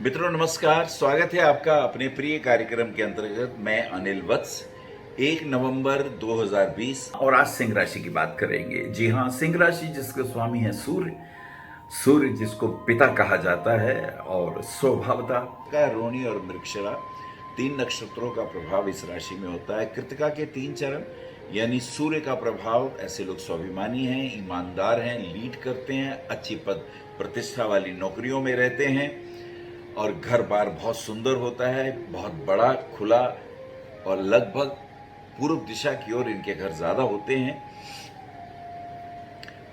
मित्रों नमस्कार, स्वागत है आपका अपने प्रिय कार्यक्रम के अंतर्गत। मैं अनिल वत्स। 1 नवंबर 2020 और आज सिंह राशि की बात करेंगे। जी हाँ, सिंह राशि जिसके स्वामी है सूर्य, सूर्य जिसको पिता कहा जाता है, और स्वभावता का रोहिणी और मृगशिरा 3 नक्षत्रों का प्रभाव इस राशि में होता है। कृतिका के 3 चरण यानी सूर्य का प्रभाव। ऐसे लोग स्वाभिमानी हैं, ईमानदार हैं, लीड करते हैं, अच्छी पद प्रतिष्ठा वाली नौकरियों में रहते हैं, और घर बार बहुत सुंदर होता है, बहुत बड़ा खुला, और लगभग पूर्व दिशा की ओर इनके घर ज्यादा होते हैं।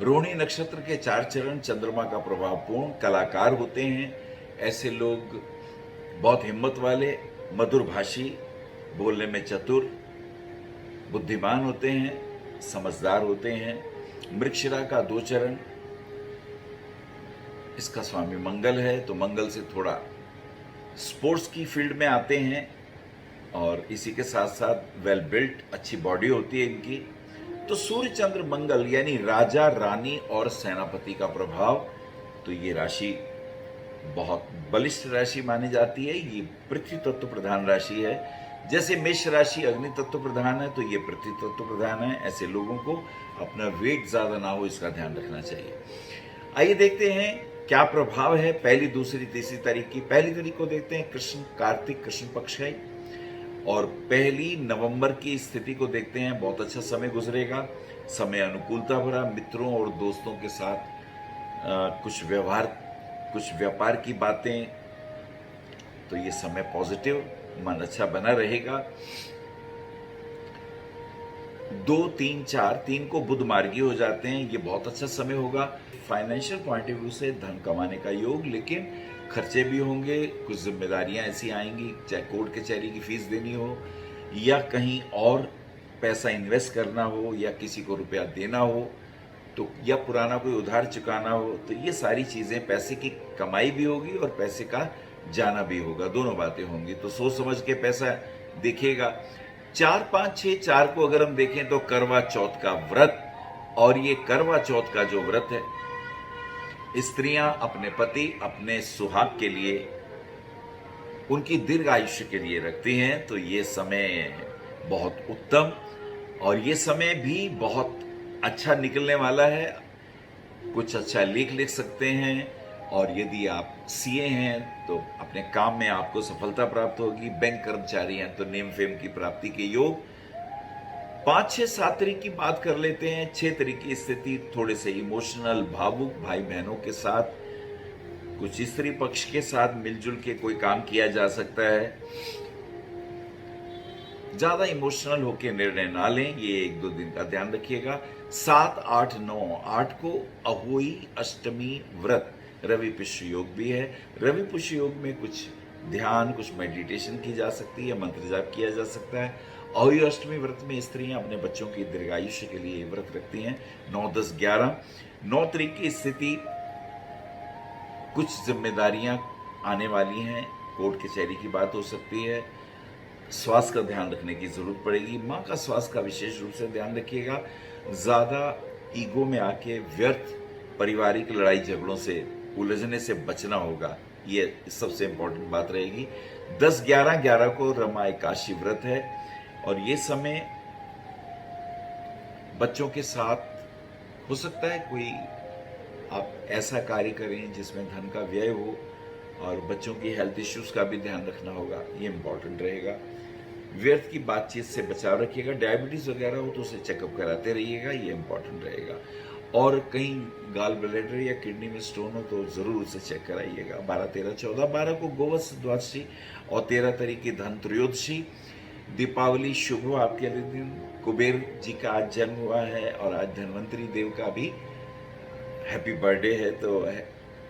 रोहिणी नक्षत्र के 4 चरण चंद्रमा का प्रभाव पूर्ण कलाकार होते हैं। ऐसे लोग बहुत हिम्मत वाले, मधुरभाषी, बोलने में चतुर, बुद्धिमान होते हैं, समझदार होते हैं। मृगशिरा का 2 चरण, इसका स्वामी मंगल है, तो मंगल से थोड़ा स्पोर्ट्स की फील्ड में आते हैं, और इसी के साथ साथ वेल बिल्ट, अच्छी बॉडी होती है इनकी। तो सूर्य चंद्र मंगल यानी राजा, रानी और सेनापति का प्रभाव, तो ये राशि बहुत बलिष्ठ राशि मानी जाती है। ये पृथ्वी तत्व प्रधान राशि है। जैसे मेष राशि अग्नि तत्व प्रधान है, तो ये पृथ्वी तत्व प्रधान है। ऐसे लोगों को अपना वेट ज्यादा ना हो, इसका ध्यान रखना चाहिए। आइए देखते हैं क्या प्रभाव है पहली, दूसरी, तीसरी तारीख की। पहली तारीख को देखते हैं, कृष्ण कार्तिक कृष्ण पक्ष है, और 1 नवंबर की स्थिति को देखते हैं। बहुत अच्छा समय गुजरेगा, समय अनुकूलता भरा। मित्रों और दोस्तों के साथ कुछ व्यापार की बातें, तो ये समय पॉजिटिव, मन अच्छा बना रहेगा। 2, 3, 4, 3 को बुध मार्गी हो जाते हैं, ये बहुत अच्छा समय होगा। फाइनेंशियल पॉइंट ऑफ व्यू से धन कमाने का योग, लेकिन खर्चे भी होंगे, कुछ जिम्मेदारियां ऐसी आएंगी, चाहे कोर्ट कचहरी की फीस देनी हो, या कहीं और पैसा इन्वेस्ट करना हो, या किसी को रुपया देना हो, तो या पुराना कोई उधार चुकाना हो, तो ये सारी चीजें, पैसे की कमाई भी होगी और पैसे का जाना भी होगा, दोनों बातें होंगी। तो सोच समझ के पैसा दिखेगा। 4, 5, 6, 4 को अगर हम देखें तो करवा चौथ का व्रत, और ये करवा चौथ का जो व्रत है, स्त्रियां अपने पति, अपने सुहाग के लिए, उनकी दीर्घ आयुष्य के लिए रखती हैं। तो ये समय बहुत उत्तम, और ये समय भी बहुत अच्छा निकलने वाला है। कुछ अच्छा लिख सकते हैं, और यदि आप सीए हैं तो अपने काम में आपको सफलता प्राप्त होगी। बैंक कर्मचारी हैं तो नेम फेम की प्राप्ति के योग। 5, 6, 7 तारीख की बात कर लेते हैं। 6 तारीख की स्थिति थोड़े से इमोशनल, भावुक, भाई बहनों के साथ, कुछ स्त्री पक्ष के साथ मिलजुल के कोई काम किया जा सकता है। ज्यादा इमोशनल होकर निर्णय ना लें, ये 1-2 दिन का ध्यान रखिएगा। 7, 8, 9, 8 को अहोई अष्टमी व्रत, रवि पुष्य योग भी है। रवि पुष्य योग में कुछ ध्यान, कुछ मेडिटेशन की जा सकती है, मंत्र जाप किया जा सकता है। अहोई अष्टमी व्रत में स्त्रियां अपने बच्चों की दीर्घायुष्य के लिए व्रत रखती हैं। 9, 10, 11, 9 तारीख की स्थिति, कुछ जिम्मेदारियां आने वाली हैं, कोर्ट कचहरी की बात हो सकती है। स्वास्थ्य का ध्यान रखने की जरूरत पड़ेगी। माँ का स्वास्थ्य का विशेष रूप से ध्यान रखिएगा। ज्यादा ईगो में आके व्यर्थ पारिवारिक लड़ाई झगड़ों से उलझने से बचना होगा, ये सबसे इंपॉर्टेंट बात रहेगी। 10, 11, 11 को रमा एकादशी व्रत है, और ये समय बच्चों के साथ हो सकता है कोई आप ऐसा कार्य करें जिसमें धन का व्यय हो, और बच्चों की हेल्थ इश्यूज का भी ध्यान रखना होगा, ये इंपॉर्टेंट रहेगा। व्यर्थ की बातचीत से बचाव रखिएगा। डायबिटीज वगैरह हो तो उसे चेकअप कराते रहिएगा, ये इंपॉर्टेंट रहेगा। और कहीं गाल ब्लैडर या किडनी में स्टोन हो तो जरूर उसे चेक कराइएगा। 12, 13, 14, 12 को गोवत्स द्वादशी, और 13 तारीख की धन त्रयोदशी। दीपावली शुभ हो आपके दिन। कुबेर जी का आज जन्म हुआ है, और आज धन्वंतरी देव का भी हैप्पी बर्थडे है। तो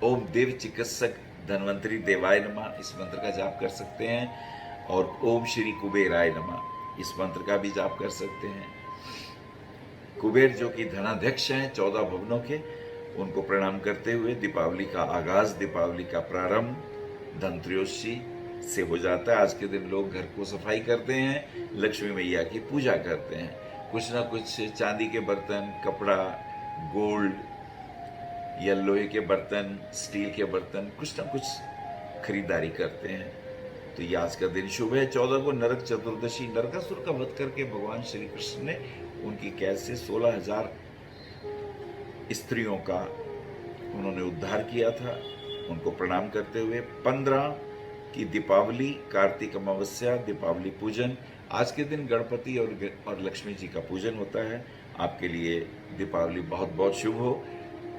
ओम देव चिकित्सक धन्वंतरी देवाय नमः, इस मंत्र का जाप कर सकते हैं। और ओम श्री कुबेराय नमः, इस मंत्र का भी जाप कर सकते हैं। कुबेर जो कि धनाध्यक्ष हैं 14 भवनों के, उनको प्रणाम करते हुए दीपावली का आगाज, दीपावली का प्रारंभ धनत्रयोदशी से हो जाता है। आज के दिन लोग घर को सफाई करते हैं, लक्ष्मी मैया की पूजा करते हैं। कुछ ना कुछ चांदी के बर्तन, कपड़ा, गोल्ड या लोहे के बर्तन, स्टील के बर्तन, कुछ ना कुछ खरीदारी करते हैं। तो ये आज का दिन शुभ है। 14 को नरक चतुर्दशी, नरकासुर का वध करके भगवान श्री कृष्ण ने उनकी कैद से 16,000 स्त्रियों का उन्होंने उद्धार किया था। उनको प्रणाम करते हुए 15 की दीपावली, कार्तिक अमावस्या, दीपावली पूजन। आज के दिन गणपति और लक्ष्मी जी का पूजन होता है। आपके लिए दीपावली बहुत बहुत शुभ हो।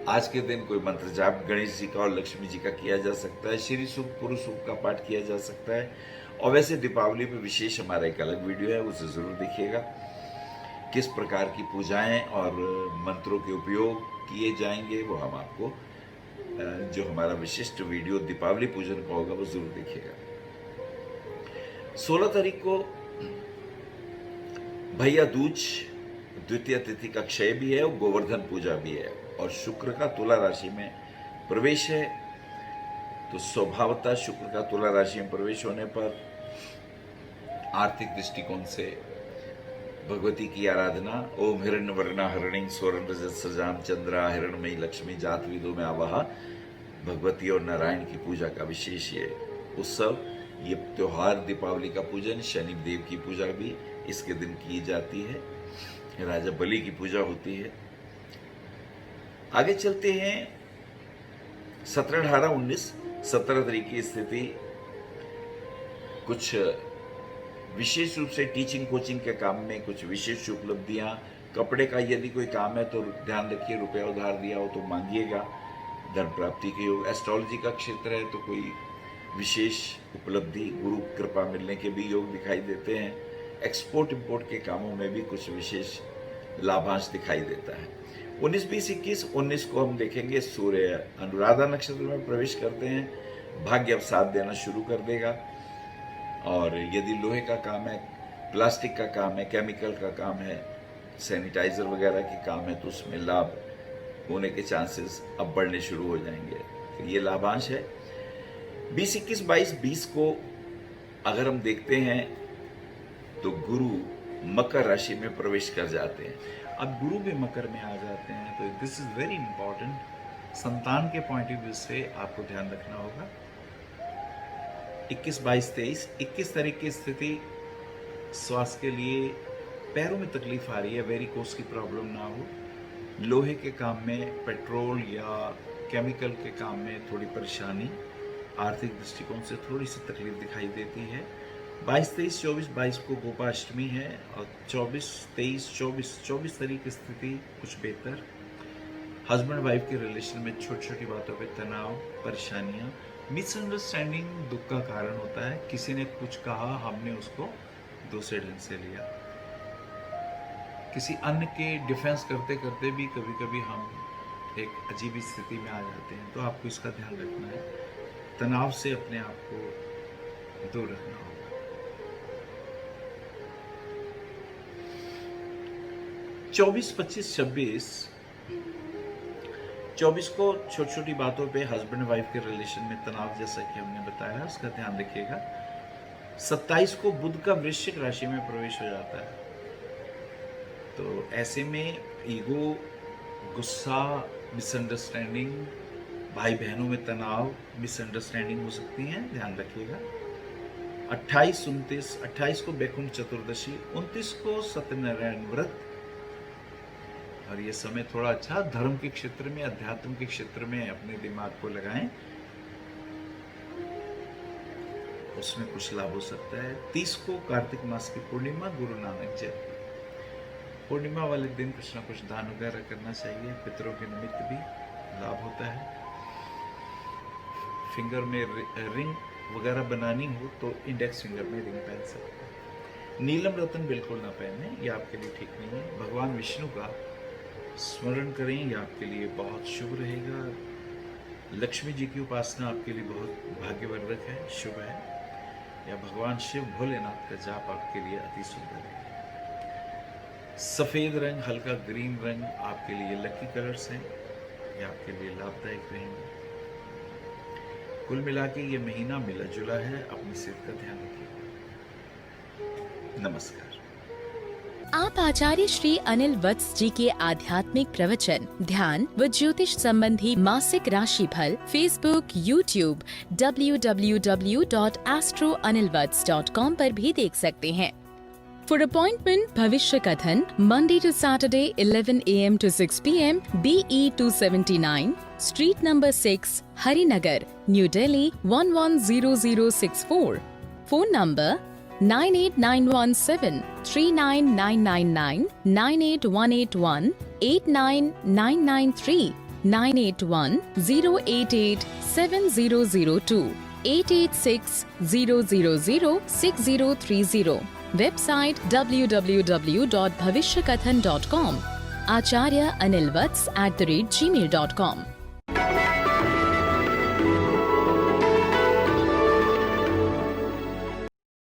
आज के दिन कोई मंत्र जाप गणेश जी का और लक्ष्मी जी का किया जा सकता है। श्री सूक्त, पुरुष सूक्त का पाठ किया जा सकता है। और वैसे दीपावली पे विशेष हमारा एक अलग वीडियो है, उसे जरूर देखिएगा। किस प्रकार की पूजाएं और मंत्रों के उपयोग किए जाएंगे वो हम आपको, जो हमारा विशिष्ट वीडियो दीपावली पूजन का होगा वो जरूर देखिएगा। 16 तारीख को भैया दूज, द्वितीय तिथि का क्षय भी है और गोवर्धन पूजा भी है। और शुक्र का तुला राशि में प्रवेश है। तो स्वभावतः शुक्र का तुला राशि में प्रवेश होने पर आर्थिक दृष्टिकोण से भगवती की आराधना, ओम हिरण्यवर्णा हरिणी स्वर्ण रजत सजाम चंद्रा हिरणमयी लक्ष्मी जात विदो में आवाह, भगवती और नारायण की पूजा का विशेष ये उत्सव, ये त्योहार दीपावली का पूजन, शनि देव की पूजा भी इसके दिन की जाती है। राजा बलि की पूजा होती है। आगे चलते हैं 17, 18, 19, 17 तारीख की स्थिति कुछ विशेष रूप से टीचिंग कोचिंग के काम में कुछ विशेष उपलब्धियां, कपड़े का यदि कोई काम है तो ध्यान रखिए, रुपया उधार दिया हो तो मांगिएगा, धन प्राप्ति के योग। एस्ट्रोलॉजी का क्षेत्र है तो कोई विशेष उपलब्धि, गुरु कृपा मिलने के भी योग दिखाई देते हैं। एक्सपोर्ट इंपोर्ट के कामों में भी कुछ विशेष लाभांश दिखाई देता है। 19, 20, 21, 19 को हम देखेंगे सूर्य अनुराधा नक्षत्र में प्रवेश करते हैं। भाग्य अब साथ देना शुरू कर देगा। और यदि लोहे का काम है, प्लास्टिक का काम है, केमिकल का काम है, सैनिटाइजर वगैरह के काम है तो उसमें लाभ होने के चांसेस अब बढ़ने शुरू हो जाएंगे। तो ये लाभांश है। 20, 21, 22, 20 को अगर हम देखते हैं तो गुरु मकर राशि में प्रवेश कर जाते हैं। अब गुरु भी मकर में आ जाते हैं तो दिस इज वेरी इंपॉर्टेंट। संतान के पॉइंट ऑफ व्यू से आपको ध्यान रखना होगा। 21, 22, 23, 21 तारीख की स्थिति स्वास्थ्य के लिए पैरों में तकलीफ आ रही है, वेरिकोस की प्रॉब्लम ना हो। लोहे के काम में, पेट्रोल या केमिकल के काम में थोड़ी परेशानी, आर्थिक दृष्टिकोण से थोड़ी सी तकलीफ दिखाई देती है। 22, 23, 24, 22 को गोपाष्टमी है और 24, 23, 24 तारीख की स्थिति कुछ बेहतर। हस्बैंड वाइफ के रिलेशन में छोटी छोटी बातों पे तनाव, परेशानियां, मिसअंडरस्टैंडिंग दुख का कारण होता है। किसी ने कुछ कहा, हमने उसको दूसरे ढंग से लिया। किसी अन्य के डिफेंस करते करते भी कभी कभी हम एक अजीब स्थिति में आ जाते हैं, तो आपको इसका ध्यान रखना है। तनाव से अपने आप को दूर रखना होगा। 24, 25, 24 को छोटी छोटी बातों पे हस्बैंड वाइफ के रिलेशन में तनाव, जैसा कि हमने बताया, उसका ध्यान रखिएगा। 27 को बुध का वृश्चिक राशि में प्रवेश हो जाता है, तो ऐसे में ईगो, गुस्सा, मिसअंडरस्टैंडिंग, भाई बहनों में तनाव, मिसअंडरस्टैंडिंग हो सकती है, ध्यान रखिएगा। 28, 29, 28 को बैकुंठ चतुर्दशी, 29 को सत्यनारायण व्रत। और ये समय थोड़ा अच्छा धर्म के क्षेत्र में, अध्यात्म के क्षेत्र में अपने दिमाग को लगाएं, उसमें कुछ लाभ हो सकता है। 30 को कार्तिक मास की पूर्णिमा, गुरु नानक जयंती। पूर्णिमा वाले दिन कुछ ना कुछ दान वगैरह करना चाहिए, पितरों के निमित्त भी लाभ होता है। फिंगर में रिंग वगैरह बनानी हो तो इंडेक्स फिंगर में रिंग पहन सकते हैं। नीलम रत्न बिल्कुल ना पहने, ये आपके लिए ठीक नहीं है। भगवान विष्णु का स्मरण करें, ये आपके लिए बहुत शुभ रहेगा। लक्ष्मी जी की उपासना आपके लिए बहुत भाग्यवर्धक है, शुभ है। या भगवान शिव भोलेनाथ का जाप आपके लिए अति सुंदर है। सफेद रंग, हल्का ग्रीन रंग आपके लिए लकी कलर्स हैं, ये आपके लिए लाभदायक रहेंगे। कुल मिला के ये महीना मिला जुला है। अपनी सेहत का ध्यान रखिए। नमस्कार। आप आचार्य श्री अनिल वत्स जी के आध्यात्मिक प्रवचन, ध्यान व ज्योतिष संबंधी मासिक राशिफल फेसबुक, यूट्यूब, www.astroanilvats.com पर भी देख सकते हैं। For appointment, भविष्य कथन, Monday to Saturday, 11 a.m. to 6 p.m. BE 279, Street number 6, Harinagar, New Delhi 110064. Phone number 98917 39999, 98181 89993, 981 088 7002, 886 000 6030. Website www.bhavishyakathan.com. Acharya Anil Vats @gmail.com.